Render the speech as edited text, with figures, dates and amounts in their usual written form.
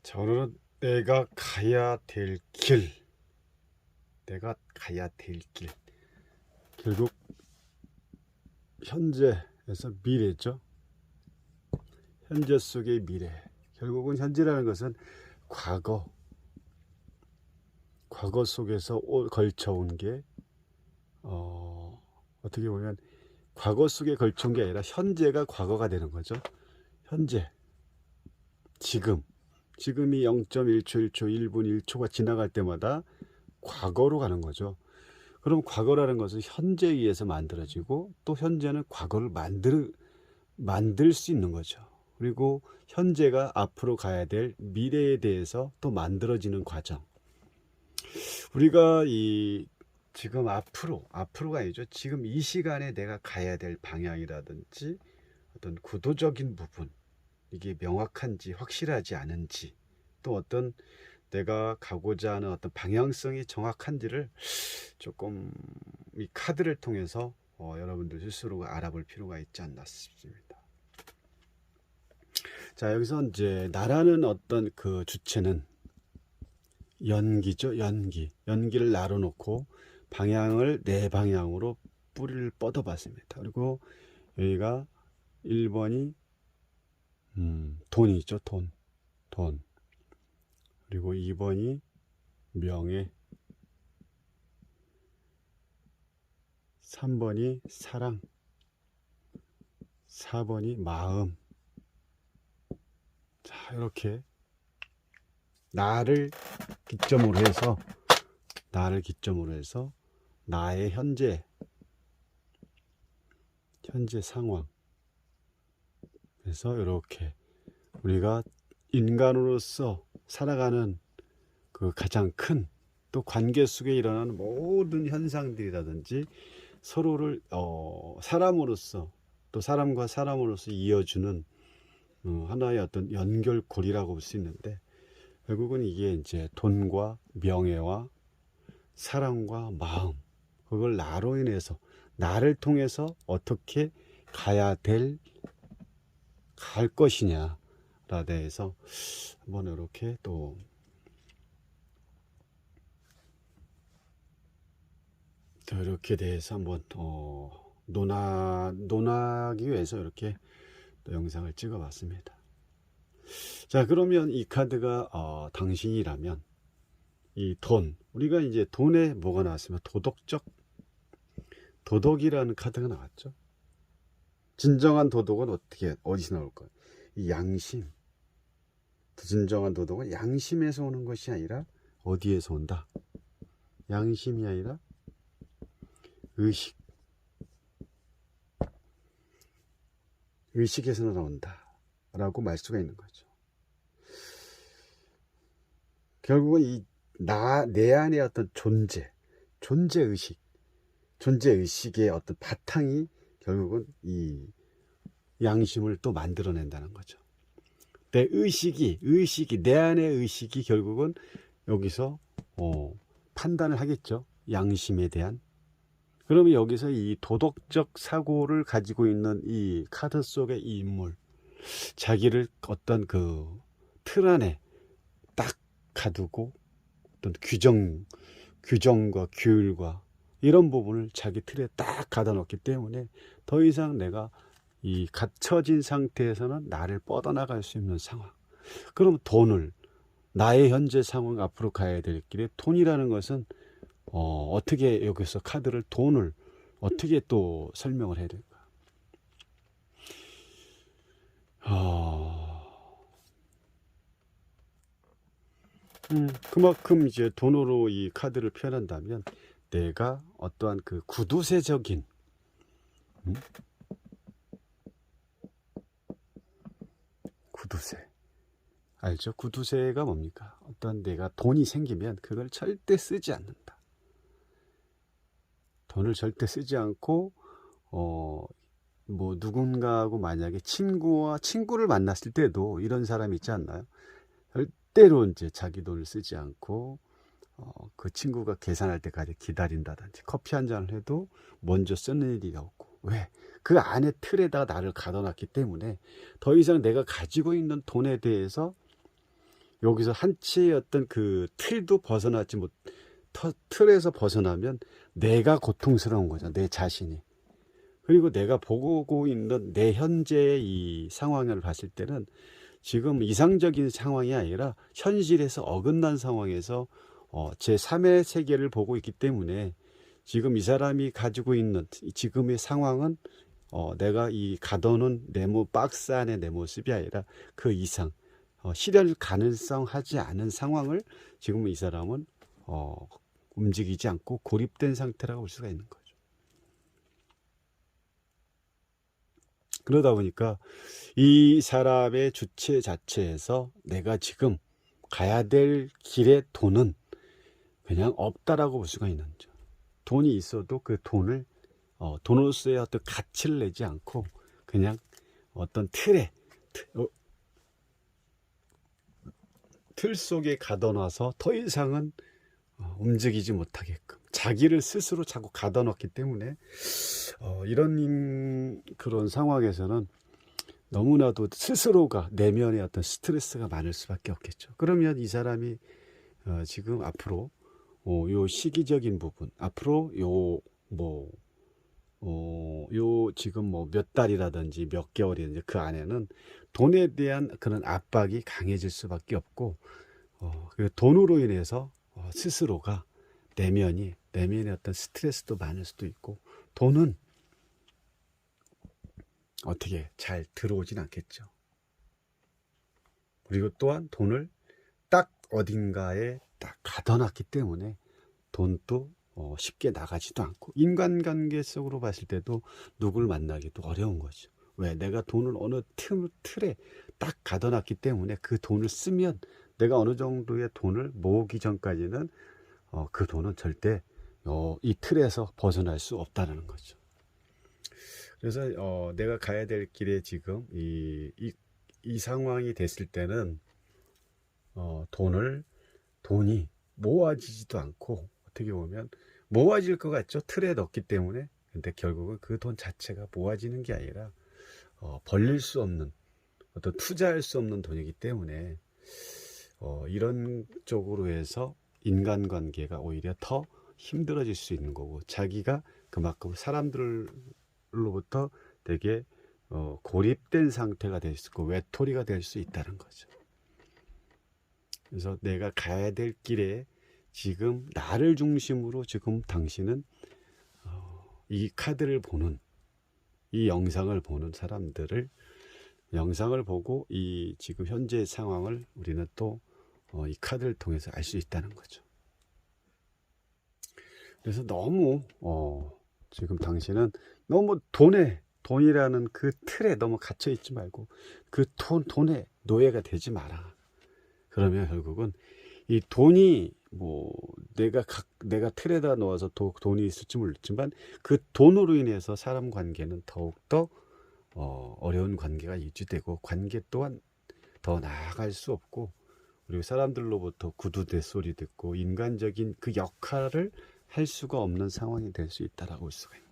자, 오늘은 내가 가야 될 길, 내가 가야 될 길. 결국 현재에서 미래죠. 현재 속의 미래. 결국은 현재라는 것은 과거, 과거 속에서 걸쳐온 게 어떻게 보면 과거 속에 걸쳐온 게 아니라 현재가 과거가 되는 거죠. 현재, 지금, 지금이 0.1초, 1초, 1분, 1초가 지나갈 때마다 과거로 가는 거죠. 그럼 과거라는 것은 현재에 의해서 만들어지고 또 현재는 과거를 만들 수 있는 거죠. 그리고 현재가 앞으로 가야 될 미래에 대해서 또 만들어지는 과정. 우리가 이 지금 앞으로가 아니죠. 지금 이 시간에 내가 가야 될 방향이라든지 어떤 구도적인 부분, 이게 명확한지 확실하지 않은지, 또 어떤 내가 가고자 하는 어떤 방향성이 정확한지를 조금 이 카드를 통해서 여러분들 스스로 알아볼 필요가 있지 않나 싶습니다. 자, 여기서 이제 나라는 어떤 그 주체는 연기죠. 연기를 나로 놓고 방향을 내 방향으로 뿌리를 뻗어 봤습니다. 그리고 여기가 1번이 돈이죠. 돈. 그리고 2번이 명예, 3번이 사랑, 4번이 마음. 자, 이렇게 나를 기점으로 해서 나의 현재 상황. 그래서 이렇게 우리가 인간으로서 살아가는 그 가장 큰 또 관계 속에 일어나는 모든 현상들이라든지 서로를 사람으로서 또 사람과 사람으로서 이어주는 하나의 어떤 연결고리라고 볼 수 있는데, 결국은 이게 이제 돈과 명예와 사랑과 마음, 그걸 나로 인해서 나를 통해서 어떻게 갈 것이냐라 대해서 한번 이렇게 또 이렇게 대해서 한번 논하기 위해서 이렇게 또 영상을 찍어 봤습니다. 자, 그러면 이 카드가 당신이라면 이 우리가 이제 돈에 뭐가 나왔으면 도덕이라는 카드가 나왔죠. 진정한 도덕은 어디서 나올까요? 이 양심. 진정한 도덕은 양심에서 오는 것이 아니라 어디에서 온다? 양심이 아니라 의식에서 나온다 라고 말 수가 있는 거죠. 결국은 내 안의 어떤 존재의식의 어떤 바탕이 결국은 이 양심을 또 만들어낸다는 거죠. 내 안의 의식이 결국은 여기서 판단을 하겠죠. 양심에 대한. 그러면 여기서 이 도덕적 사고를 가지고 있는 이 카드 속의 이 인물, 자기를 어떤 그 틀 안에 딱 가두고 어떤 규정과 규율과 이런 부분을 자기 틀에 딱 가다 놓기 때문에 더 이상 내가 이 갇혀진 상태에서는 나를 뻗어나갈 수 있는 상황. 그럼 나의 현재 상황, 앞으로 가야 될 길에 돈이라는 것은 어떻게 여기서 돈을 어떻게 또 설명을 해야 될까? 그만큼 이제 돈으로 이 카드를 표현한다면 내가 어떠한 그 구두쇠적인 구두쇠 알죠? 구두쇠가 뭡니까? 어떤 내가 돈이 생기면 그걸 절대 쓰지 않는다. 돈을 절대 쓰지 않고 뭐 누군가하고 만약에 친구를 만났을 때도 이런 사람이 있지 않나요? 절대로 이제 자기 돈을 쓰지 않고 그 친구가 계산할 때까지 기다린다든지, 커피 한 잔을 해도 먼저 쓰는 일이 없고. 왜? 그 안에 틀에다가 나를 가둬놨기 때문에 더 이상 내가 가지고 있는 돈에 대해서 여기서 한치의 어떤 그 틀도 벗어나지 못, 틀에서 벗어나면 내가 고통스러운 거죠. 내 자신이. 그리고 내가 보고 있는 내 현재의 이 상황을 봤을 때는 지금 이상적인 상황이 아니라 현실에서 어긋난 상황에서 제 3의 세계를 보고 있기 때문에 지금 이 사람이 가지고 있는 지금의 상황은 내가 이 가둬놓은 박스 안에 내 모습이 아니라 그 이상 실현 가능성 하지 않은 상황을 지금 이 사람은 움직이지 않고 고립된 상태라고 볼 수가 있는 거죠. 그러다 보니까 이 사람의 주체 자체에서 내가 지금 가야 될 길의 돈은 그냥 없다라고 볼 수가 있는 거죠. 돈이 있어도 그 돈을 돈으로서의 어떤 가치를 내지 않고 그냥 어떤 틀 속에 가둬놔서 더 이상은 움직이지 못하게끔 자기를 스스로 자꾸 가둬놓기 때문에 이런 그런 상황에서는 너무나도 스스로가 내면의 어떤 스트레스가 많을 수밖에 없겠죠. 그러면 이 사람이 지금 앞으로 요 시기적인 부분 앞으로 요 지금 뭐 몇 달이라든지 몇 개월이든지 그 안에는 돈에 대한 그런 압박이 강해질 수밖에 없고 그 돈으로 인해서 스스로가 내면의 어떤 스트레스도 많을 수도 있고 돈은 어떻게 잘 들어오진 않겠죠. 그리고 또한 돈을 딱 어딘가에 딱 가둬놨기 때문에 돈도 쉽게 나가지도 않고 인간관계 속으로 봤을 때도 누굴 만나기도 어려운 거죠. 왜? 내가 돈을 어느 틀에 딱 가둬놨기 때문에 그 돈을 쓰면 내가 어느 정도의 돈을 모으기 전까지는 그 돈은 절대 이 틀에서 벗어날 수 없다는 거죠. 그래서 내가 가야 될 길에 지금 이 상황이 됐을 때는 돈이 모아지지도 않고 어떻게 보면 모아질 것 같죠. 틀에 넣기 때문에. 근데 결국은 그 돈 자체가 모아지는 게 아니라 벌릴 수 없는 어떤 투자할 수 없는 돈이기 때문에 이런 쪽으로 해서 인간관계가 오히려 더 힘들어질 수 있는 거고 자기가 그만큼 사람들로부터 되게 고립된 상태가 될 수 있고 외톨이가 될 수 있다는 거죠. 그래서 내가 가야 될 길에 지금 나를 중심으로 지금 당신은 이 카드를 보는 이 영상을 보는 사람들을 영상을 보고 이 지금 현재의 상황을 우리는 또 이 카드를 통해서 알 수 있다는 거죠. 그래서 너무 지금 당신은 너무 돈이라는 그 틀에 너무 갇혀 있지 말고 그 돈의 노예가 되지 마라. 그러면 결국은 이 돈이 뭐 내가 틀에다 놓아서 돈이 있을지 모르지만 그 돈으로 인해서 사람 관계는 더욱더 어려운 관계가 유지되고 관계 또한 더 나아갈 수 없고 그리고 사람들로부터 구두대 소리 듣고 인간적인 그 역할을 할 수가 없는 상황이 될 수 있다라고 볼 수가 있습니다.